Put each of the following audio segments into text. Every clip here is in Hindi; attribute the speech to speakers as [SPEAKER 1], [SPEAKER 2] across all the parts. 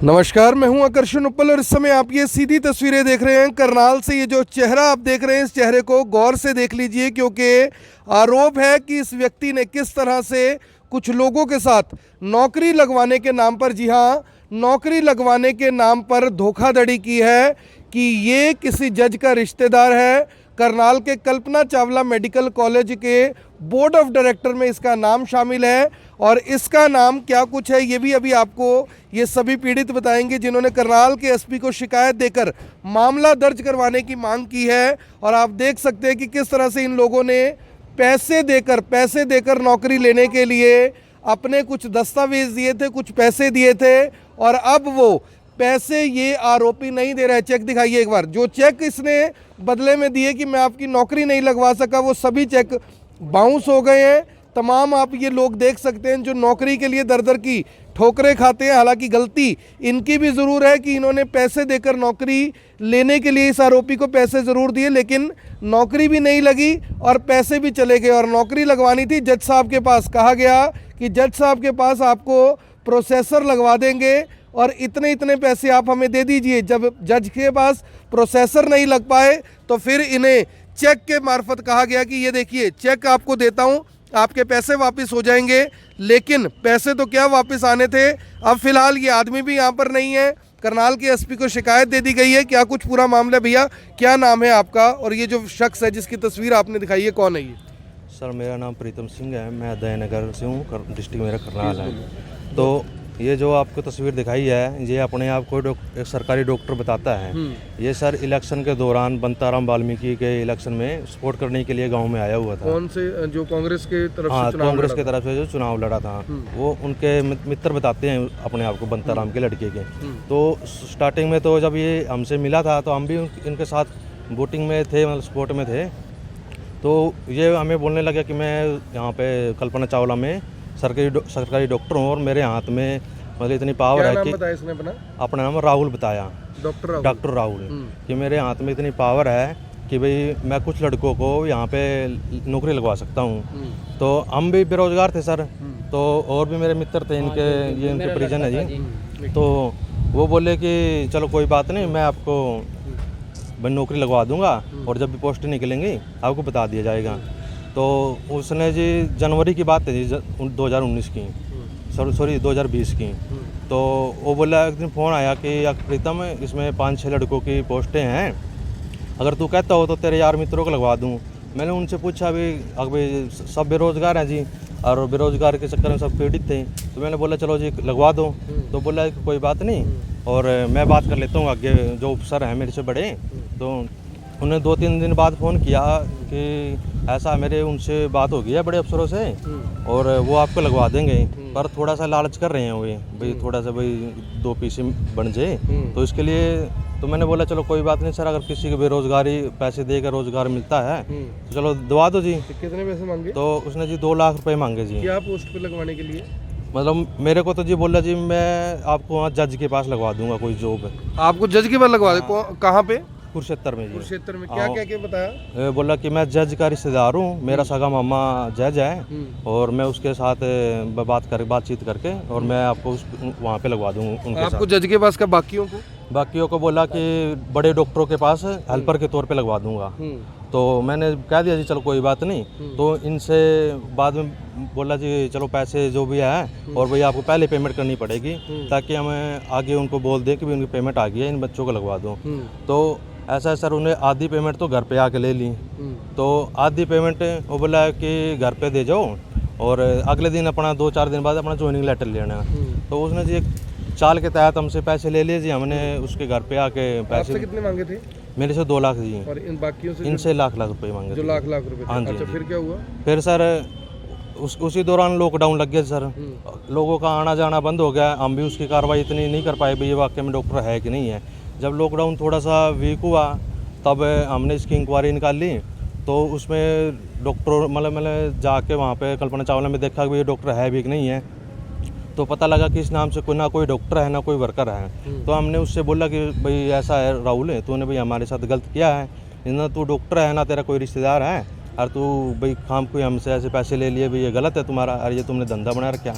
[SPEAKER 1] नमस्कार, मैं हूं आकर्षण उपल और इस समय आप ये सीधी तस्वीरें देख रहे हैं करनाल से। ये जो चेहरा आप देख रहे हैं, इस चेहरे को गौर से देख लीजिए, क्योंकि आरोप है कि इस व्यक्ति ने किस तरह से कुछ लोगों के साथ नौकरी लगवाने के नाम पर, जी हाँ, नौकरी लगवाने के नाम पर धोखाधड़ी की है कि ये किसी जज का रिश्तेदार है। करनाल के कल्पना चावला मेडिकल कॉलेज के बोर्ड ऑफ डायरेक्टर में इसका नाम शामिल है और इसका नाम क्या कुछ है ये भी अभी आपको ये सभी पीड़ित बताएंगे, जिन्होंने करनाल के एसपी को शिकायत देकर मामला दर्ज करवाने की मांग की है। और आप देख सकते हैं कि किस तरह से इन लोगों ने पैसे देकर नौकरी लेने के लिए अपने कुछ दस्तावेज दिए थे, कुछ पैसे दिए थे और अब वो पैसे ये आरोपी नहीं दे रहा है। चेक दिखाइए एक बार। जो चेक इसने बदले में दिए कि मैं आपकी नौकरी नहीं लगवा सका, वो सभी चेक बाउंस हो गए हैं। तमाम आप ये लोग देख सकते हैं जो नौकरी के लिए दर दर की ठोकरें खाते हैं। हालांकि गलती इनकी भी ज़रूर है कि इन्होंने पैसे देकर नौकरी लेने के लिए इस आरोपी को पैसे ज़रूर दिए, लेकिन नौकरी भी नहीं लगी और पैसे भी चले गए। और नौकरी लगवानी थी जज साहब के पास, कहा गया कि जज साहब के पास आपको प्रोसेसर लगवा देंगे और इतने इतने पैसे आप हमें दे दीजिए। जब जज के पास प्रोसेसर नहीं लग पाए तो फिर इन्हें चेक के मार्फत कहा गया कि ये देखिए चेक आपको देता हूँ, आपके पैसे वापस हो जाएंगे। लेकिन पैसे तो क्या वापस आने थे। अब फिलहाल ये आदमी भी यहाँ पर नहीं है। करनाल के एसपी को शिकायत दे दी गई है। क्या कुछ पूरा मामला, भैया क्या नाम है आपका और ये जो शख्स है जिसकी तस्वीर आपने दिखाई है, कौन है ये?
[SPEAKER 2] सर, मेरा नाम प्रीतम सिंह है। मैं दयानगर से हूँ, डिस्ट्रिक्ट मेरा करनाल है। तो ये जो आपको तस्वीर दिखाई है, ये अपने आप को एक सरकारी डॉक्टर बताता है। ये सर इलेक्शन के दौरान बंताराम वाल्मीकि के इलेक्शन में सपोर्ट करने के लिए गांव में आया हुआ था।
[SPEAKER 1] कौन से? जो कांग्रेस के तरफ
[SPEAKER 2] हाँ,
[SPEAKER 1] से चुनाव
[SPEAKER 2] कांग्रेस की तरफ से जो चुनाव लड़ा था, वो उनके मित्र बताते हैं अपने आप को, बंताराम के लड़के के। तो स्टार्टिंग में तो जब ये हमसे मिला था तो हम भी इनके साथ वोटिंग में थे, मतलब सपोर्ट में थे। तो ये हमें बोलने लगा कि मैं यहाँ पे कल्पना चावला में सरकारी डॉक्टर हूँ और मेरे हाथ में मतलब इतनी पावर है कि
[SPEAKER 1] इसने
[SPEAKER 2] अपना नाम राहुल बताया, डॉक्टर राहुल, कि मेरे हाथ में इतनी पावर है कि भाई मैं कुछ लड़कों को यहाँ पे नौकरी लगवा सकता हूँ। तो हम भी बेरोजगार थे सर, तो और भी मेरे मित्र थे इनके, ये इनके परिजन है जी। तो वो बोले कि चलो कोई बात नहीं, मैं आपको नौकरी लगवा दूंगा और जब भी पोस्ट निकलेंगी आपको बता दिया जाएगा। तो उसने जी जनवरी की बात है जी, 2019 की, सॉरी 2020 की। तो वो बोला, एक दिन फ़ोन आया कि प्रीतम इसमें 5-6 लड़कों की पोस्टें हैं, अगर तू कहता हो तो तेरे यार मित्रों को लगवा दूँ। मैंने उनसे पूछा अभी सब बेरोज़गार हैं जी, और बेरोज़गार के चक्कर में सब पीड़ित थे। तो मैंने बोला चलो जी लगवा दो। तो बोला कि कोई बात नहीं, और मैं बात कर लेता हूँ आगे जो अफसर हैं मेरे से बड़े। तो उन्हें 2-3 दिन बाद फ़ोन किया कि ऐसा मेरे उनसे बात हो गई है बड़े अफसरों से और वो आपको लगवा देंगे, पर थोड़ा सा लालच कर रहे हैं वो भाई, थोड़ा सा भाई 2 पैसे बन जाए तो इसके लिए। तो मैंने बोला चलो कोई बात नहीं सर, अगर किसी को बेरोजगारी पैसे देकर रोजगार मिलता है तो चलो दवा दो जी।
[SPEAKER 1] कितने पैसे मांगे?
[SPEAKER 2] तो उसने जी 2 लाख रुपए मांगे जी।
[SPEAKER 1] क्या पोस्ट पे लगवाने के लिए?
[SPEAKER 2] मतलब मेरे को तो जी बोला जी मैं आपको वहाँ जज के पास लगवा दूंगा, कोई जॉब है।
[SPEAKER 1] आपको जज के पास लगवा दे? कहाँ पे?
[SPEAKER 2] कुरुक्षेत्र में जी।
[SPEAKER 1] कुरुक्षेत्र में क्या क्या बताया?
[SPEAKER 2] बोला कि मैं जज का रिश्तेदार हूँ, मेरा सगा मामा जज है और मैं उसके साथ बातचीत करके और मैं आपको वहाँ पे लगवा दूँगा उनके
[SPEAKER 1] आपको जज के पास का? बाकियों को
[SPEAKER 2] बोला कि बड़े डॉक्टरों के पास हेल्पर के तौर पे लगवा दूंगा। तो मैंने कह दिया जी चलो कोई बात नहीं। तो इनसे बाद में बोला जी चलो पैसे जो भी है और भाई आपको पहले पेमेंट करनी पड़ेगी ताकि हमें आगे उनको बोल दें कि भी उनकी पेमेंट आ गई है, इन बच्चों को लगवा दो। तो ऐसा सर उन्हें आधी पेमेंट तो घर पे आके ले ली। तो आधी पेमेंट वो बोला कि घर पे दे जाओ और अगले दिन अपना 2-4 दिन बाद अपना ज्वाइनिंग लेटर लेना। तो उसने जी एक चाल के तहत हमसे पैसे ले लिए जी। हमने उसके घर पे आके पैसे।
[SPEAKER 1] आपसे कितने मांगे थे?
[SPEAKER 2] मेरे से 2 लाख जी।
[SPEAKER 1] और इन बाकियों से?
[SPEAKER 2] इनसे लाख रुपए मांगे।
[SPEAKER 1] जो लाख रुपए?
[SPEAKER 2] हाँ जी।
[SPEAKER 1] अच्छा, फिर क्या हुआ?
[SPEAKER 2] फिर सर उसी दौरान लॉकडाउन लग गया सर, लोगों का आना जाना बंद हो गया। हम भी उसकी कार्रवाई इतनी नहीं कर पाए भाई ये वाकई में डॉक्टर है कि नहीं है। जब लॉकडाउन थोड़ा सा वीक हुआ तब हमने इसकी इंक्वायरी निकाली। तो उसमें डॉक्टर मतलब जाके वहाँ पे कल्पना चावला में देखा कि ये डॉक्टर है भी कि नहीं है। तो पता लगा कि इस नाम से कोई ना कोई डॉक्टर है ना कोई वर्कर है। तो हमने उससे बोला कि भाई ऐसा है राहुल, तूने भाई हमारे साथ गलत किया है, ना तू डॉक्टर है ना तेरा कोई रिश्तेदार है, और तू भाई खाम कोई हमसे ऐसे पैसे ले लिए भाई ये गलत है तुम्हारा, और ये तुमने धंधा बना रखा।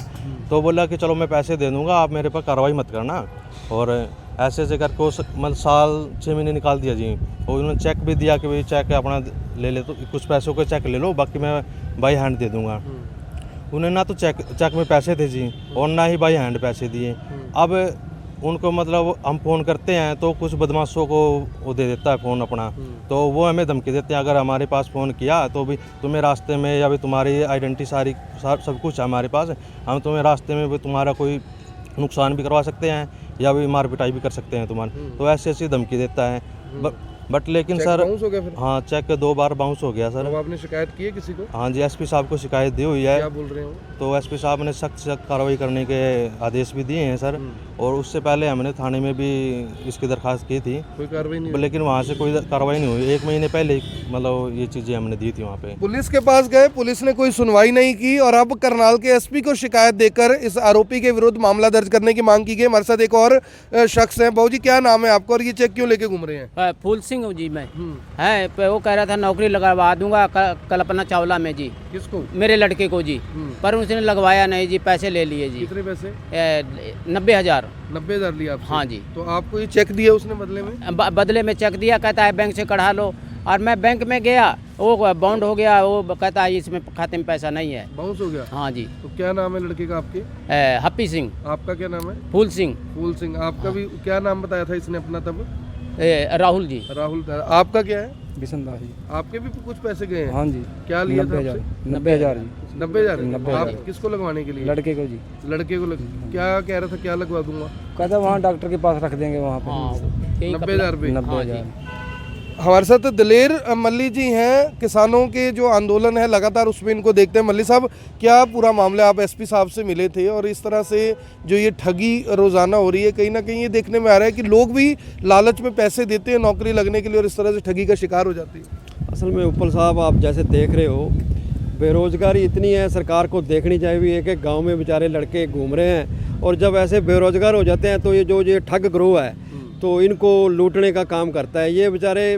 [SPEAKER 2] तो बोला कि चलो मैं पैसे दे दूँगा, आप मेरे पर कार्रवाई मत करना। और ऐसे ऐसे करके मतलब साल 6 महीने निकाल दिया जी। और उन्होंने चेक भी दिया कि भाई चेक अपना ले ले, तो कुछ पैसों के चेक ले लो, बाकी मैं बाई हैंड दे दूँगा। उन्हें ना तो चेक में पैसे थे जी, और ना ही बाई हैंड पैसे दिए। अब उनको मतलब हम फ़ोन करते हैं तो कुछ बदमाशों को वो दे देता है फ़ोन अपना, तो वो हमें धमकी देते हैं अगर हमारे पास फ़ोन किया तो भी तुम्हें रास्ते में, या भी तुम्हारी आइडेंटिटी सब कुछ है हमारे पास, हम तुम्हें रास्ते में भी तुम्हारा कोई नुकसान भी करवा सकते हैं या भी मार पिटाई भी कर सकते हैं तुम्हारी। तो ऐसी ऐसी धमकी देता है। बट लेकिन सर
[SPEAKER 1] बाउंस हो गया फिर?
[SPEAKER 2] हाँ, चेक 2 बार बाउंस हो गया सर।
[SPEAKER 1] अब आपने शिकायत की है किसी को?
[SPEAKER 2] हाँ जी, एसपी साहब को शिकायत दी हुई है।
[SPEAKER 1] क्या बोल रहे हो?
[SPEAKER 2] तो एसपी साहब ने सख्त कार्रवाई करने के आदेश भी दिए हैं सर। और उससे पहले हमने थाने में भी इसकी दरख्वास्त की थी,
[SPEAKER 1] कोई कार्रवाई नहीं?
[SPEAKER 2] लेकिन वहाँ से कोई कार्रवाई नहीं हुई। 1 महीने पहले मतलब ये चीज़ें हमने दी थी वहाँ पे।
[SPEAKER 1] पुलिस के पास गए, पुलिस ने कोई सुनवाई नहीं की और अब करनाल के एसपी को शिकायत देकर इस आरोपी के विरुद्ध मामला दर्ज करने की मांग की गई। हमारे साथ एक और शख्स है। बहू जी, क्या नाम है आपका और ये चेक क्यों लेके घूम रहे हैं?
[SPEAKER 3] फूल सिंह हूँ जी मैं। है वो कह रहा था नौकरी लगवा दूंगा कल्पना चावला में जी।
[SPEAKER 1] किसको?
[SPEAKER 3] मेरे लड़के को जी। पर उसने लगवाया नहीं जी, पैसे ले लिए जी।
[SPEAKER 1] कितने पैसे?
[SPEAKER 3] 90,000।
[SPEAKER 1] 90,000 लिया आपसे?
[SPEAKER 3] हाँ जी।
[SPEAKER 1] तो आपको ये चेक दिया उसने बदले में?
[SPEAKER 3] बदले में चेक दिया, कहता है बैंक से कढ़ा लो। और मैं बैंक में गया, वो बाउंड हो गया, वो कहता है इसमें खाते में पैसा नहीं है।
[SPEAKER 1] बाउंस हो गया?
[SPEAKER 3] हाँ जी।
[SPEAKER 1] तो क्या नाम है लड़के का आपके?
[SPEAKER 3] हप्पी सिंह।
[SPEAKER 1] आपका क्या नाम है?
[SPEAKER 3] फूल सिंह।
[SPEAKER 1] फूल सिंह। आपका भी क्या नाम बताया था इसने अपना तब?
[SPEAKER 3] राहुल जी।
[SPEAKER 1] राहुल। आपका क्या है?
[SPEAKER 4] बिशन दास जी।
[SPEAKER 1] आपके भी कुछ पैसे गए हैं?
[SPEAKER 4] हाँ जी।
[SPEAKER 1] क्या लिया था
[SPEAKER 4] 90,000।
[SPEAKER 1] आपसे?
[SPEAKER 4] 90,000 जी।
[SPEAKER 1] 90,000? आप किसको लगवाने के लिए?
[SPEAKER 4] लड़के को जी।
[SPEAKER 1] लड़के को क्या कह रहा था, क्या लगवा दूंगा?
[SPEAKER 4] कहता वहाँ डॉक्टर के पास रख देंगे वहाँ पे।
[SPEAKER 3] हाँ,
[SPEAKER 1] 90,000 रुपये?
[SPEAKER 4] 90,000।
[SPEAKER 1] हमारे साथ दलेर मल्ली जी हैं। किसानों के जो आंदोलन है लगातार, उसमें इनको देखते हैं। मल्ली साहब, क्या पूरा मामला? आप एसपी साहब से मिले थे और इस तरह से जो ये ठगी रोज़ाना हो रही है, कहीं ना कहीं ये देखने में आ रहा है कि लोग भी लालच में पैसे देते हैं नौकरी लगने के लिए और इस तरह से ठगी का शिकार हो जाती है।
[SPEAKER 5] असल में उपल साहब, आप जैसे देख रहे हो, बेरोज़गारी इतनी है, सरकार को देखनी चाहिए भी। एक एक गांव में बेचारे लड़के घूम रहे हैं, और जब ऐसे बेरोज़गार हो जाते हैं तो ये ठग गिरोह है तो इनको लूटने का काम करता है। ये बेचारे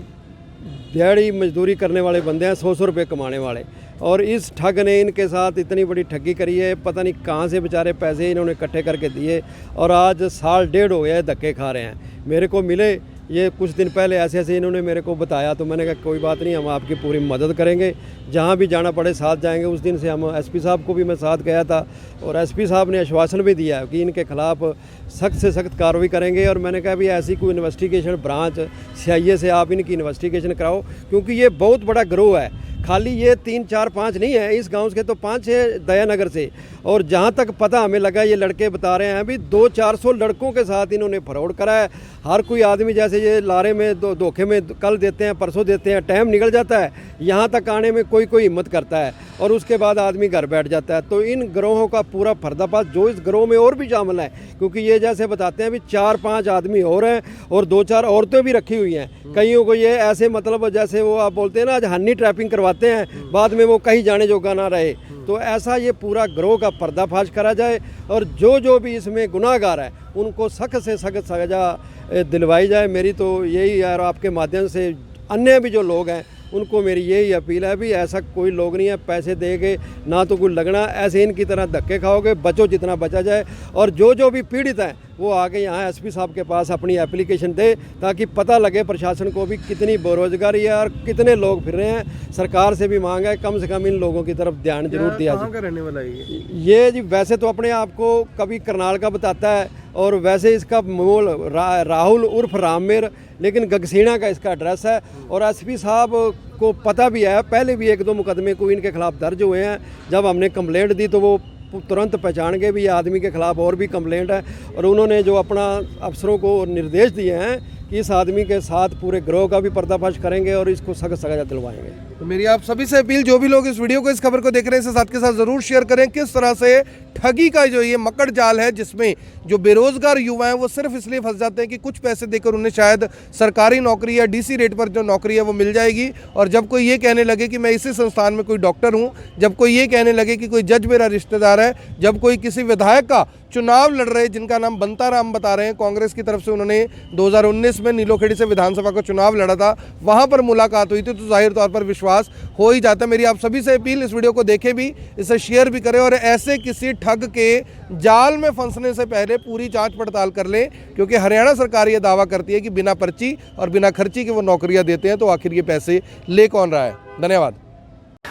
[SPEAKER 5] दिहाड़ी मजदूरी करने वाले बंदे हैं, 100-100 रुपये कमाने वाले, और इस ठग ने इनके साथ इतनी बड़ी ठगी करी है। पता नहीं कहाँ से बेचारे पैसे इन्होंने इकट्ठे करके दिए, और आज 1.5 साल हो गया है धक्के खा रहे हैं। मेरे को मिले ये कुछ दिन पहले, ऐसे ऐसे इन्होंने मेरे को बताया, तो मैंने कहा कोई बात नहीं, हम आपकी पूरी मदद करेंगे, जहाँ भी जाना पड़े साथ जाएंगे। उस दिन से हम एसपी साहब को भी मैं साथ गया था, और एसपी साहब ने आश्वासन भी दिया कि इनके खिलाफ सख्त से सख्त कार्रवाई करेंगे। और मैंने कहा भी ऐसी कोई इन्वेस्टिगेशन ब्रांच CIA से आप इनकी इन्वेस्टिगेशन कराओ, क्योंकि ये बहुत बड़ा गिरोह है। खाली ये 3, 4, 5 नहीं है, इस गांव के तो 5-6 दयानगर से। और जहां तक पता हमें लगा, ये लड़के बता रहे हैं भी 200-400 लड़कों के साथ इन्होंने फ्रॉड करा है। हर कोई आदमी जैसे ये लारे में धोखे में कल देते हैं, परसों देते हैं, टाइम निकल जाता है, यहाँ तक आने में कोई हिम्मत करता है, और उसके बाद आदमी घर बैठ जाता है। तो इन गिरोहों का पूरा पर्दाफाश, जो इस गिरोह में और भी शामिल है, क्योंकि ये जैसे बताते हैं भी 4-5 आदमी और हैं, और 2-4 औरतें भी रखी हुई हैं। कईयों को ये ऐसे मतलब जैसे वो आप बोलते हैं ना, आज हनी ट्रैपिंग करवाते हैं, बाद में वो कहीं जाने जोगा ना रहे। तो ऐसा ये पूरा गिरोह का पर्दाफाश करा जाए, और जो भी इसमें गुनाहगार है उनको सख्त से सख्त सजा दिलवाई जाए। मेरी तो यही है, और आपके माध्यम से अन्य भी जो लोग हैं उनको मेरी यही अपील है भी ऐसा कोई लोग नहीं है पैसे देंगे ना तो कोई लगना, ऐसे इनकी तरह धक्के खाओगे, बचो जितना बचा जाए। और जो भी पीड़ित हैं वो आके यहाँ एसपी साहब के पास अपनी एप्लीकेशन दे, ताकि पता लगे प्रशासन को भी कितनी बेरोजगारी है और कितने लोग फिर रहे हैं। सरकार से भी मांग है कम से कम इन लोगों की तरफ ध्यान जरूर दिया जाए।
[SPEAKER 1] रहने वाला है
[SPEAKER 5] ये जी वैसे तो अपने आप को कभी करनाल का बताता है, और वैसे इसका मूल राहुल उर्फ राममेर, लेकिन गगसीना का इसका एड्रेस है। और एसपी साहब को पता भी है, पहले भी 1-2 मुकदमे को इनके खिलाफ दर्ज हुए हैं। जब हमने कंप्लेंट दी तो वो तुरंत पहचान गए भी ये आदमी के खिलाफ और भी कंप्लेंट है, और उन्होंने जो अपना अफसरों को निर्देश दिए हैं कि इस आदमी के साथ पूरे गिरोह का भी पर्दाफाश करेंगे और इसको सख्त सजा दिलवाएंगे।
[SPEAKER 1] तो मेरी आप सभी से अपील, जो भी लोग इस वीडियो को, इस खबर को देख रहे हैं, इसे साथ के साथ जरूर शेयर करें। किस तरह से ठगी का जो ये मकड़ जाल है, जिसमें जो बेरोजगार युवा हैं वो सिर्फ इसलिए फंस जाते हैं कि कुछ पैसे देकर उन्हें शायद सरकारी नौकरी या DC रेट पर जो नौकरी है वो मिल जाएगी। और जब कोई ये कहने लगे कि मैं इसी संस्थान में कोई डॉक्टर हूँ, जब कोई ये कहने लगे कि कोई जज मेरा रिश्तेदार है, जब कोई किसी विधायक का चुनाव लड़ रहे, जिनका नाम बंताराम बता रहे हैं, कांग्रेस की तरफ से उन्होंने 2019 में नीलोखेड़ी से विधानसभा का चुनाव लड़ा था, वहां पर मुलाकात हुई थी, तो जाहिर तौर पर विश्वास हो ही जाता है। मेरी आप सभी से अपील, इस वीडियो को देखें भी, इसे शेयर भी करें और ऐसे किसी ठग के जाल में फंसने से पहले पूरी जांच पड़ताल कर लें, क्योंकि हरियाणा सरकार ये दावा करती है कि बिना पर्ची और बिना खर्ची के वो नौकरियां देते हैं, तो आखिर ये पैसे ले कौन रहा है। धन्यवाद।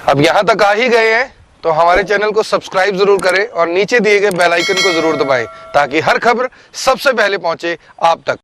[SPEAKER 1] अब यहां तक आ ही गए हैं तो हमारे चैनल को सब्सक्राइब जरूर करें और नीचे दिए गए बेल आइकन को जरूर दबाएं, ताकि हर खबर सबसे पहले पहुंचे आप तक।